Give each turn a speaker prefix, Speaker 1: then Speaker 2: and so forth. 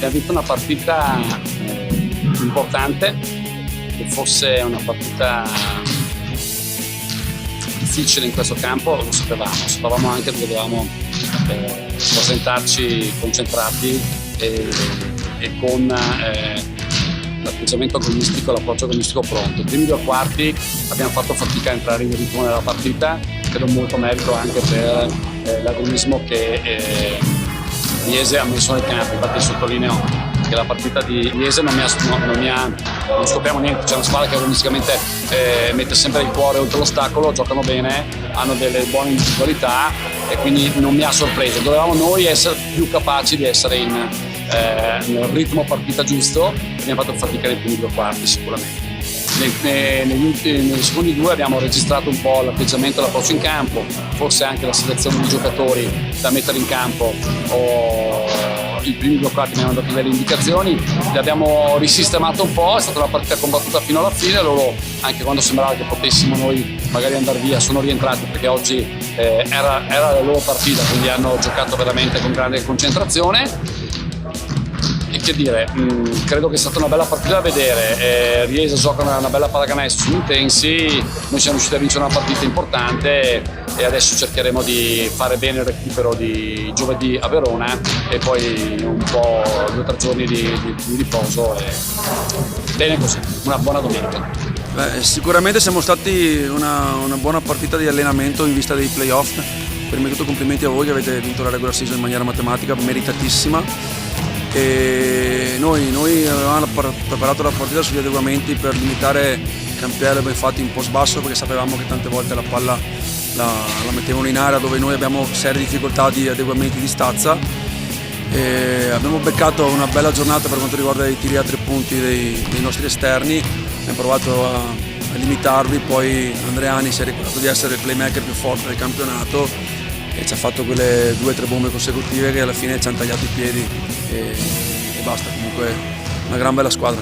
Speaker 1: Abbiamo vinto una partita importante, che fosse una partita difficile in questo campo lo sapevamo anche che dovevamo presentarci concentrati e con l'atteggiamento agonistico, l'approccio agonistico pronto. I primi 2 quarti abbiamo fatto fatica a entrare in ritmo nella partita, credo molto merito anche per l'agonismo che Iese ha messo nel campo. Infatti sottolineo che la partita di Iese non scopriamo niente, c'è una squadra che agonisticamente mette sempre il cuore oltre l'ostacolo, giocano bene, hanno delle buone individualità e quindi non mi ha sorpreso. Dovevamo noi essere più capaci di essere nel ritmo partita giusto, abbiamo fatto fatica nei primi 2 quarti sicuramente. Nei secondi 2 abbiamo registrato un po' l'atteggiamento e l'approccio in campo, forse anche la selezione di giocatori da mettere in campo, i primi 2 quarti mi hanno dato delle indicazioni, li abbiamo risistemato un po', è stata una partita combattuta fino alla fine, loro anche quando sembrava che potessimo noi magari andare via sono rientrati perché oggi era la loro partita, quindi hanno giocato veramente con grande concentrazione. E che dire, credo che è stata una bella partita da vedere, Riese gioca una bella pallacanestro, sono intensi, noi siamo riusciti a vincere una partita importante e adesso cercheremo di fare bene il recupero di giovedì a Verona e poi un po' 2 o 3 giorni di riposo e bene così, una buona domenica.
Speaker 2: Sicuramente siamo stati una buona partita di allenamento in vista dei playoff. Prima di tutto complimenti a voi che avete vinto la regular season in maniera matematica, meritatissima. E noi avevamo preparato la partita sugli adeguamenti per limitare Campiello, abbiamo fatto in post basso perché sapevamo che tante volte la palla la mettevano in area dove noi abbiamo serie difficoltà di adeguamenti di stazza. E abbiamo beccato una bella giornata per quanto riguarda i tiri a 3 punti dei nostri esterni, abbiamo provato a limitarli, poi Andreani si è ricordato di essere il playmaker più forte del campionato e ci ha fatto quelle 2 o 3 bombe consecutive che alla fine ci hanno tagliato i piedi e basta, comunque una gran bella squadra.